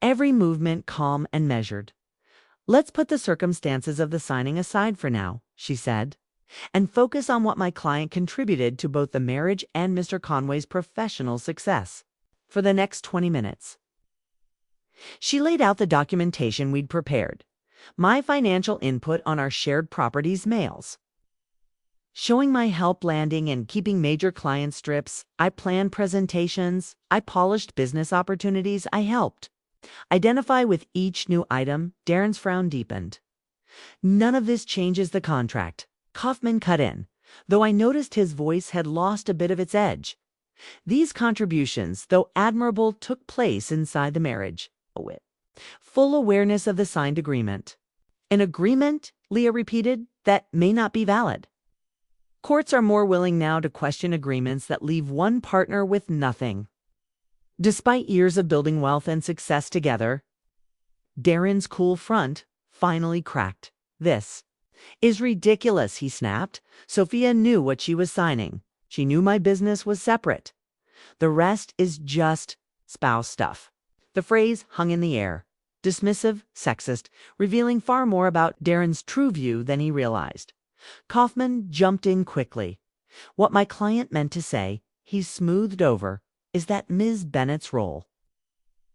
every movement calm and measured. "Let's put the circumstances of the signing aside for now," she said, "and focus on what my client contributed to both the marriage and Mr. Conway's professional success." For the next 20 minutes, she laid out the documentation we'd prepared, my financial input on our shared properties mails, showing my help landing and keeping major client strips. I planned presentations. I polished business opportunities. I helped identify with each new item. Darren's frown deepened. "None of this changes the contract," Kaufman cut in, though I noticed his voice had lost a bit of its edge. "These contributions, though admirable, took place inside the marriage, with full awareness of the signed agreement." "An agreement," Leah repeated, "that may not be valid." "Courts are more willing now to question agreements that leave one partner with nothing." Despite years of building wealth and success together, Darren's cool front finally cracked. "This is ridiculous," he snapped. "Sophia knew what she was signing. She knew my business was separate. The rest is just spouse stuff." The phrase hung in the air, dismissive, sexist, revealing far more about Darren's true view than he realized. Kaufman jumped in quickly. "What my client meant to say," he smoothed over, "is that Ms. Bennett's role,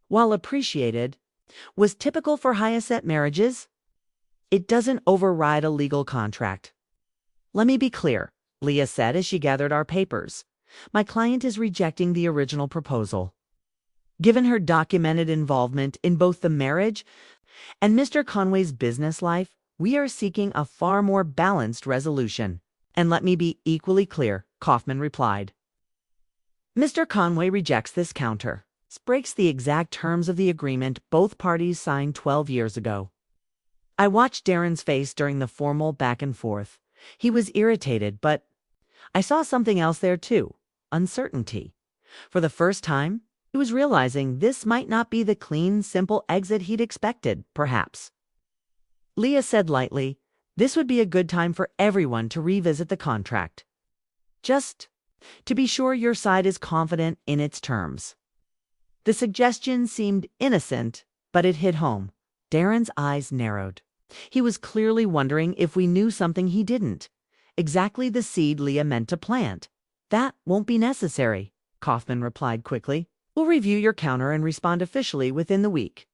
while appreciated, was typical for high-asset marriages. It doesn't override a legal contract." "Let me be clear," Leah said as she gathered our papers. "My client is rejecting the original proposal. Given her documented involvement in both the marriage and Mr. Conway's business life, we are seeking a far more balanced resolution." "And let me be equally clear," Kaufman replied. "Mr. Conway rejects this counter. This breaks the exact terms of the agreement both parties signed 12 years ago." I watched Darren's face during the formal back and forth. He was irritated, but I saw something else there too: uncertainty. For the first time, he was realizing this might not be the clean, simple exit he'd expected, perhaps. Leah said lightly, "This would be a good time for everyone to revisit the contract. Just to be sure your side is confident in its terms." The suggestion seemed innocent, but it hit home. Darren's eyes narrowed. He was clearly wondering if we knew something he didn't. Exactly the seed Leah meant to plant. "That won't be necessary," Kaufman replied quickly. "We'll review your counter and respond officially within the week."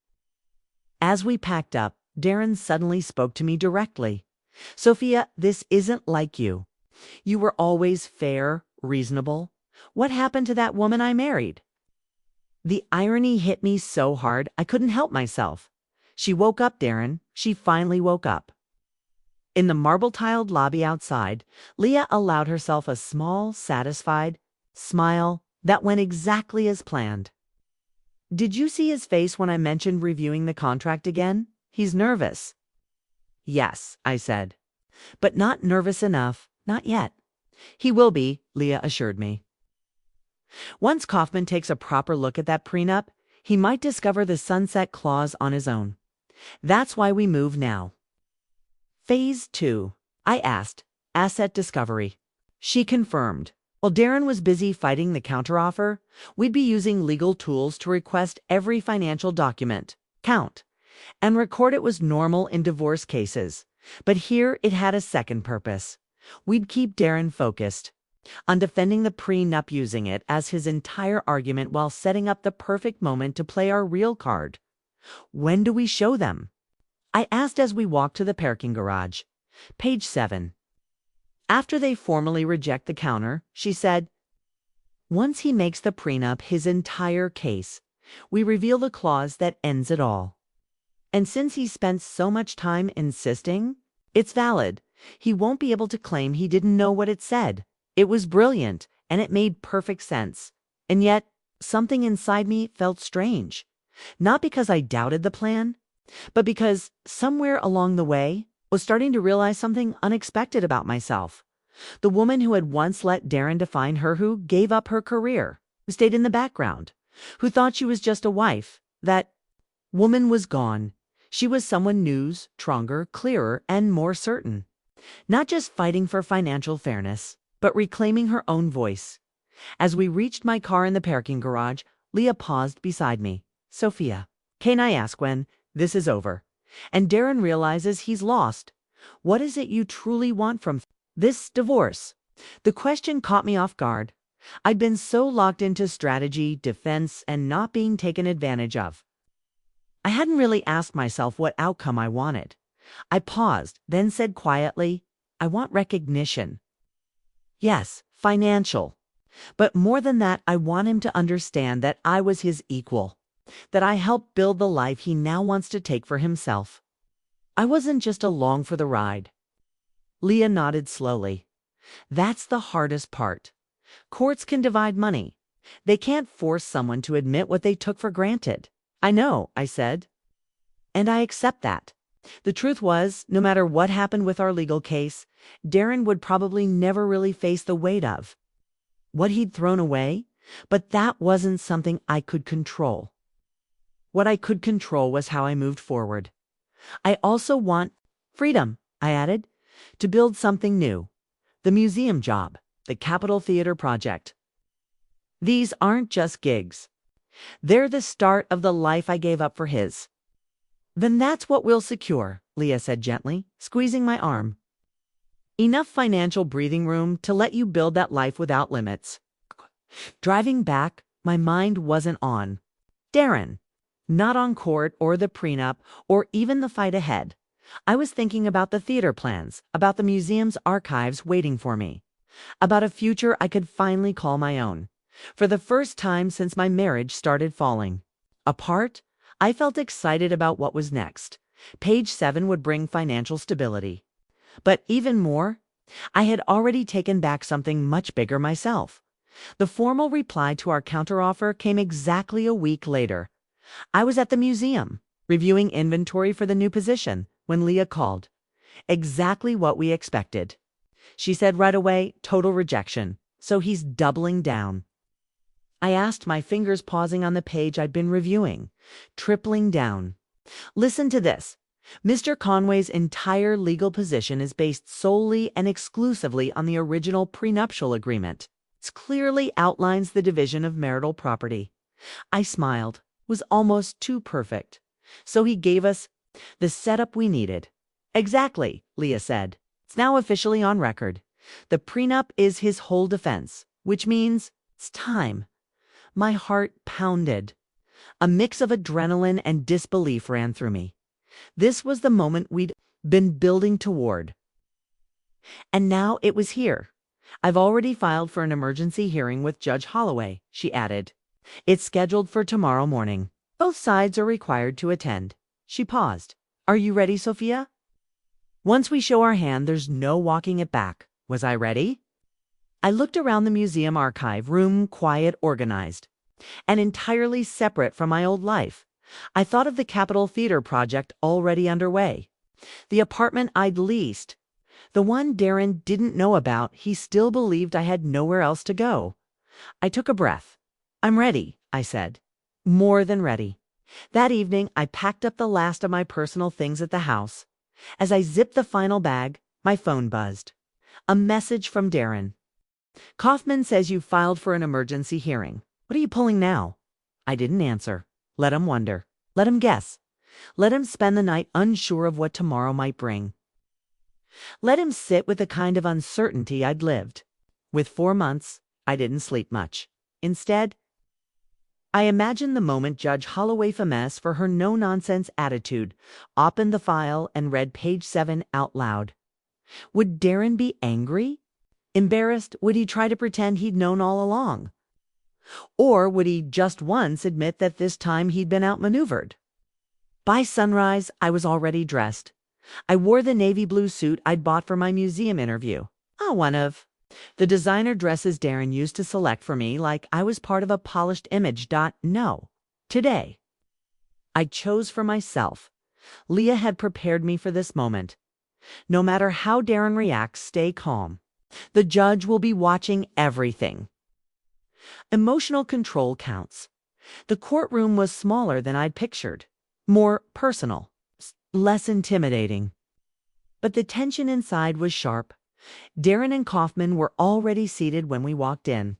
As we packed up, Darren suddenly spoke to me directly. "Sophia, this isn't like you. You were always fair, reasonable. What happened to that woman I married?" The irony hit me so hard I couldn't help myself. "She woke up, Darren. She finally woke up." In the marble-tiled lobby outside, Leah allowed herself a small, satisfied smile that went exactly as planned. "Did you see his face when I mentioned reviewing the contract again? He's nervous." "Yes," I said. "But not nervous enough. Not yet." "He will be," Leah assured me. "Once Kaufman takes a proper look at that prenup, he might discover the sunset clause on his own. That's why we move now." "Phase 2, I asked. "Asset discovery." She confirmed. While Darren was busy fighting the counteroffer, we'd be using legal tools to request every financial document, count, and record it was normal in divorce cases. But here it had a second purpose. We'd keep Darren focused on defending the prenup, using it as his entire argument while setting up the perfect moment to play our real card. "When do we show them?" I asked as we walked to the parking garage. Page 7. "After they formally reject the counter," she said. "Once he makes the prenup his entire case, we reveal the clause that ends it all. And since he spent so much time insisting, it's valid. He won't be able to claim he didn't know what it said. It was brilliant, and it made perfect sense. And yet, something inside me felt strange. Not because I doubted the plan, but because somewhere along the way, was starting to realize something unexpected about myself. The woman who had once let Darren define her, who gave up her career, who stayed in the background, who thought she was just a wife, that woman was gone. She was someone new, stronger, clearer, and more certain. Not just fighting for financial fairness, but reclaiming her own voice. As we reached my car in the parking garage, Leah paused beside me. "Sophia, Kane, I ask when this is over, and Darren realizes he's lost. What is it you truly want from this divorce? The question caught me off guard. I'd been so locked into strategy, defense, and not being taken advantage of. I hadn't really asked myself what outcome I wanted. I paused, then said quietly, I want recognition. Yes, financial. But more than that, I want him to understand that I was his equal, that I helped build the life he now wants to take for himself. I wasn't just along for the ride. Leah nodded slowly. That's the hardest part. Courts can divide money. They can't force someone to admit what they took for granted. I know, I said. And I accept that. The truth was, no matter what happened with our legal case, Darren would probably never really face the weight of what he'd thrown away, but that wasn't something I could control. What I could control was how I moved forward. I also want freedom, I added, to build something new. The museum job, the Capitol Theater project. These aren't just gigs. They're the start of the life I gave up for his. Then that's what we'll secure, Leah said gently, squeezing my arm. Enough financial breathing room to let you build that life without limits. Driving back, my mind wasn't on Darren, not on court or the prenup or even the fight ahead. I was thinking about the theater plans, about the museum's archives waiting for me, about a future I could finally call my own. For the first time since my marriage started falling apart, I felt excited about what was next. Page 7 would bring financial stability. But even more, I had already taken back something much bigger myself. The formal reply to our counteroffer came exactly a week later. I was at the museum, reviewing inventory for the new position, when Leah called. Exactly what we expected. She said right away, total rejection, so he's doubling down. I asked, my fingers pausing on the page I'd been reviewing, tripling down. Listen to this. Mr. Conway's entire legal position is based solely and exclusively on the original prenuptial agreement. It clearly outlines the division of marital property. I smiled. It was almost too perfect. So he gave us the setup we needed. Exactly, Leah said. It's now officially on record. The prenup is his whole defense, which means it's time. My heart pounded. A mix of adrenaline and disbelief ran through me. This was the moment we'd been building toward. And now it was here. I've already filed for an emergency hearing with Judge Holloway, she added. It's scheduled for tomorrow morning. Both sides are required to attend. She paused. Are you ready, Sophia? Once we show our hand, there's no walking it back. Was I ready? I looked around the museum archive room, quiet, organized, and entirely separate from my old life. I thought of the Capitol Theater project already underway, the apartment I'd leased, the one Darren didn't know about. He still believed I had nowhere else to go. I took a breath. I'm ready, I said. More than ready. That evening, I packed up the last of my personal things at the house. As I zipped the final bag, my phone buzzed. A message from Darren. Kaufman says you filed for an emergency hearing. What are you pulling now? I didn't answer. Let him wonder. Let him guess. Let him spend the night unsure of what tomorrow might bring. Let him sit with the kind of uncertainty I'd lived. With 4 months, I didn't sleep much. Instead, I imagined the moment Judge Holloway Famesse, for her no-nonsense attitude, opened the file and read page 7 out loud. Would Darren be angry? Embarrassed? Would he try to pretend he'd known all along? Or would he just once admit that this time he'd been outmaneuvered? By sunrise, I was already dressed. I wore the navy blue suit I'd bought for my museum interview. One of the designer dresses Darren used to select for me, like I was part of a polished image. No. Today, I chose for myself. Leah had prepared me for this moment. No matter how Darren reacts, stay calm. The judge will be watching everything. Emotional control counts. The courtroom was smaller than I'd pictured. More personal. Less intimidating. But the tension inside was sharp. Darren and Kaufman were already seated when we walked in.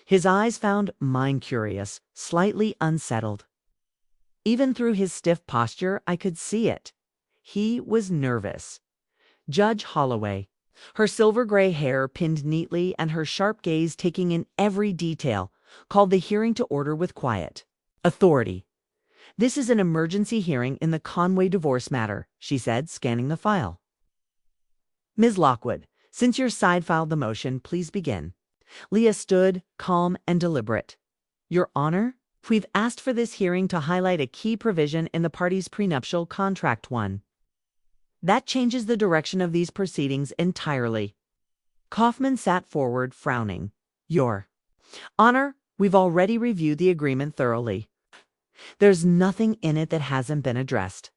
His eyes found mine curious, slightly unsettled. Even through his stiff posture, I could see it. He was nervous. Judge Holloway, her silver gray hair pinned neatly and her sharp gaze taking in every detail, called the hearing to order with quiet authority. "This is an emergency hearing in the Conway divorce matter," she said, scanning the file. "Ms. Lockwood, since your side filed the motion, please begin." Leah stood, calm and deliberate. "Your Honor, we've asked for this hearing to highlight a key provision in the parties' prenuptial contract 1. That changes the direction of these proceedings entirely." Kaufman sat forward, frowning. "Your Honor, we've already reviewed the agreement thoroughly. There's nothing in it that hasn't been addressed."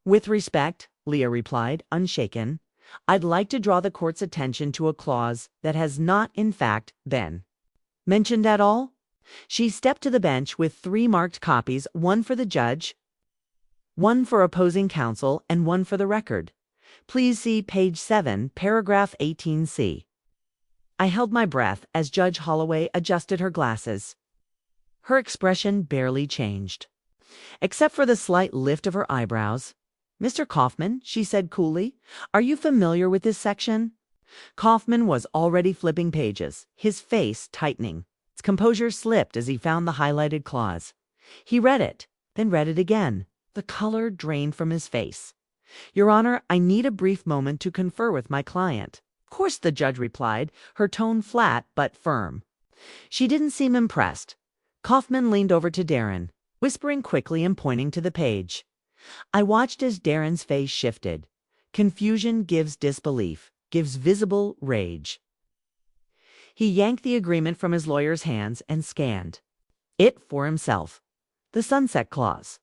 "With respect," Leah replied, unshaken, "I'd like to draw the court's attention to a clause that has not, in fact, been mentioned at all." She stepped to the bench with 3 marked copies, one for the judge, one for opposing counsel, and one for the record. "Please see page 7, paragraph 18C. I held my breath as Judge Holloway adjusted her glasses. Her expression barely changed, except for the slight lift of her eyebrows. "Mr. Kaufman," she said coolly, "are you familiar with this section?" Kaufman was already flipping pages, his face tightening. His composure slipped as he found the highlighted clause. He read it, then read it again. The color drained from his face. "Your Honor, I need a brief moment to confer with my client." "Of course," the judge replied, her tone flat but firm. She didn't seem impressed. Kaufman leaned over to Darren, whispering quickly and pointing to the page. I watched as Darren's face shifted. Confusion gives disbelief, gives visible rage. He yanked the agreement from his lawyer's hands and scanned it for himself. The sunset clause.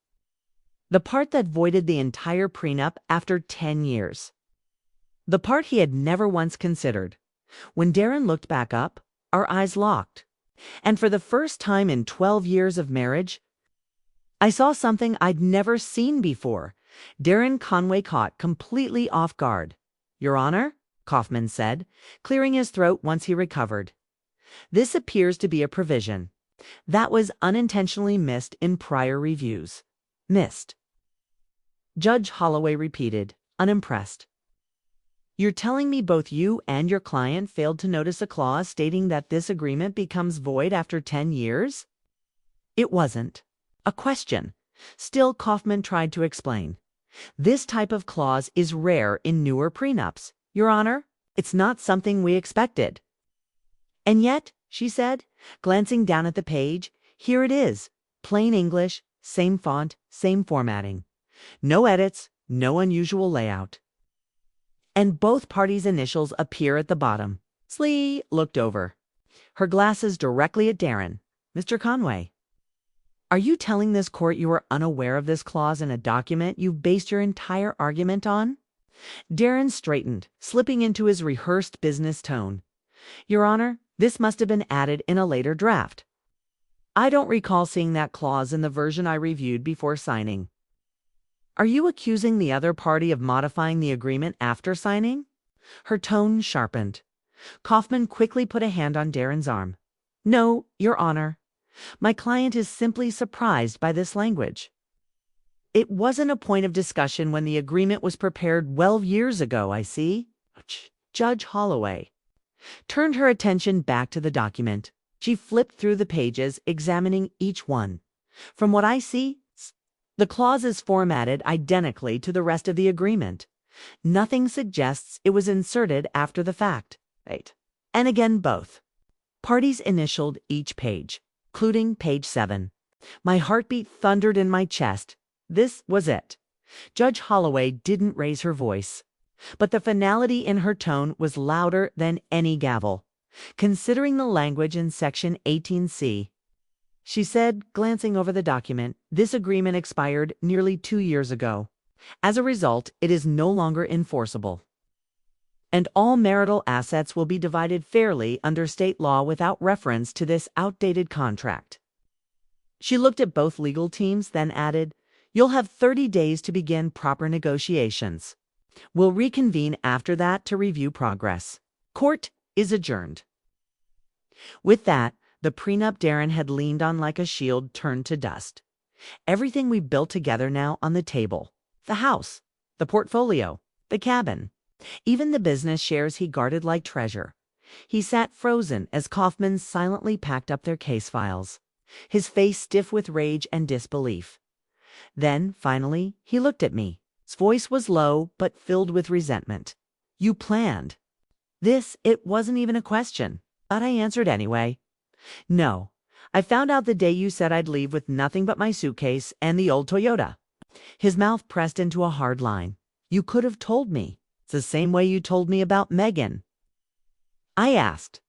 The part that voided the entire prenup after 10 years. The part he had never once considered. When Darren looked back up, our eyes locked. And for the first time in 12 years of marriage, I saw something I'd never seen before. Darren Conway caught completely off guard. "Your Honor," Kaufman said, clearing his throat once he recovered. "This appears to be a provision that was unintentionally missed in prior reviews." "Missed?" Judge Holloway repeated, unimpressed. "You're telling me both you and your client failed to notice a clause stating that this agreement becomes void after 10 years? It wasn't a question." Still, Kaufman tried to explain. "This type of clause is rare in newer prenups, Your Honor. It's not something we expected." "And yet," she said, glancing down at the page, "here it is. Plain English, same font, same formatting. No edits, no unusual layout. And both parties' initials appear at the bottom." Slee looked over, her glasses directly at Darren. "Mr. Conway, are you telling this court you are unaware of this clause in a document you've based your entire argument on?" Darren straightened, slipping into his rehearsed business tone. "Your Honor, this must have been added in a later draft. I don't recall seeing that clause in the version I reviewed before signing." "Are you accusing the other party of modifying the agreement after signing?" Her tone sharpened. Kaufman quickly put a hand on Darren's arm. "No, Your Honor. My client is simply surprised by this language. It wasn't a point of discussion when the agreement was prepared 12 years ago, I see." Judge Holloway turned her attention back to the document. She flipped through the pages, examining each one. "From what I see, the clause is formatted identically to the rest of the agreement. Nothing suggests it was inserted after the fact." Right. And again, both parties initialed each page, including page 7. My heartbeat thundered in my chest. This was it. Judge Holloway didn't raise her voice, but the finality in her tone was louder than any gavel. "Considering the language in Section 18C, she said, glancing over the document, "this agreement expired nearly 2 years ago. As a result, it is no longer enforceable. And all marital assets will be divided fairly under state law without reference to this outdated contract." She looked at both legal teams, then added, "You'll have 30 days to begin proper negotiations. We'll reconvene after that to review progress. Court is adjourned." With that, the prenup Darren had leaned on like a shield turned to dust. Everything we built together now on the table. The house, the portfolio, the cabin, even the business shares he guarded like treasure. He sat frozen as Kaufman silently packed up their case files, his face stiff with rage and disbelief. Then, finally, he looked at me. His voice was low, but filled with resentment. "You planned." It wasn't even a question, but I answered anyway. "No. I found out the day you said I'd leave with nothing but my suitcase and the old Toyota." His mouth pressed into a hard line. "You could have told me. It's the same way you told me about Megan." I asked.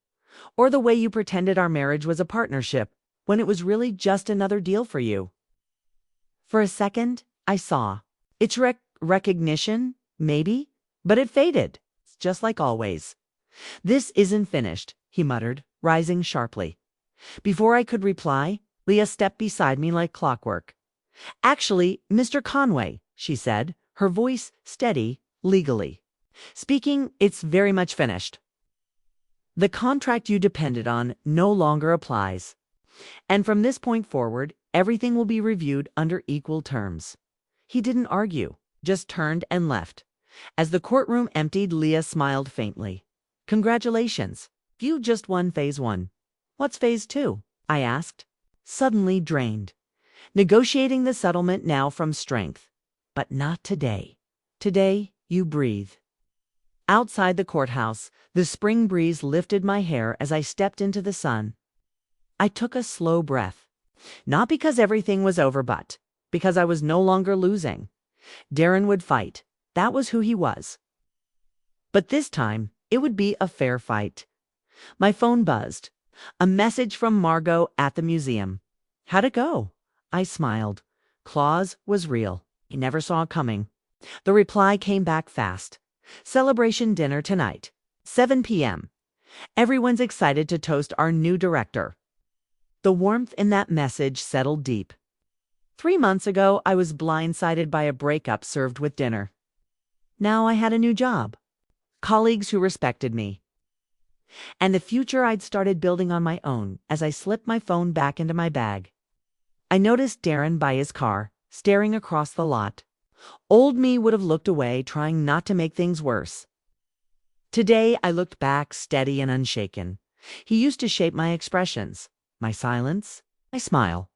"Or the way you pretended our marriage was a partnership, when it was really just another deal for you." For a second, I saw. It's recognition, maybe, but it faded, just like always. "This isn't finished," he muttered, rising sharply. Before I could reply, Leah stepped beside me like clockwork. "Actually, Mr. Conway," she said, her voice steady, legally speaking, "it's very much finished. The contract you depended on no longer applies. And from this point forward, everything will be reviewed under equal terms." He didn't argue, just turned and left. As the courtroom emptied, Leah smiled faintly. "Congratulations. You just won phase 1. What's phase 2? I asked, suddenly drained. "Negotiating the settlement now from strength. But not today. Today, you breathe." Outside the courthouse, the spring breeze lifted my hair as I stepped into the sun. I took a slow breath. Not because everything was over, but because I was no longer losing. Darren would fight. That was who he was. But this time, it would be a fair fight. My phone buzzed. A message from Margot at the museum. "How'd it go?" I smiled. Claus was real. He never saw it coming. The reply came back fast. "Celebration dinner tonight, 7 p.m. Everyone's excited to toast our new director." The warmth in that message settled deep. 3 months ago, I was blindsided by a breakup served with dinner. Now I had a new job, colleagues who respected me, and a future I'd started building on my own as I slipped my phone back into my bag. I noticed Darren by his car, staring across the lot. Old me would have looked away, trying not to make things worse. Today I looked back, steady and unshaken. He used to shape my expressions, my silence, my smile.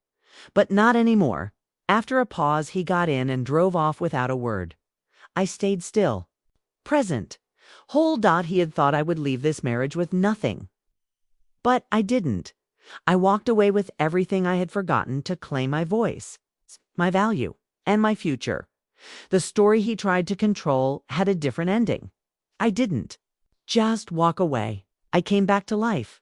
But not anymore. After a pause, he got in and drove off without a word. I stayed still, present. He had thought I would leave this marriage with nothing. But I didn't. I walked away with everything I had forgotten to claim my voice, my value, and my future. The story he tried to control had a different ending. I didn't just walk away. I came back to life.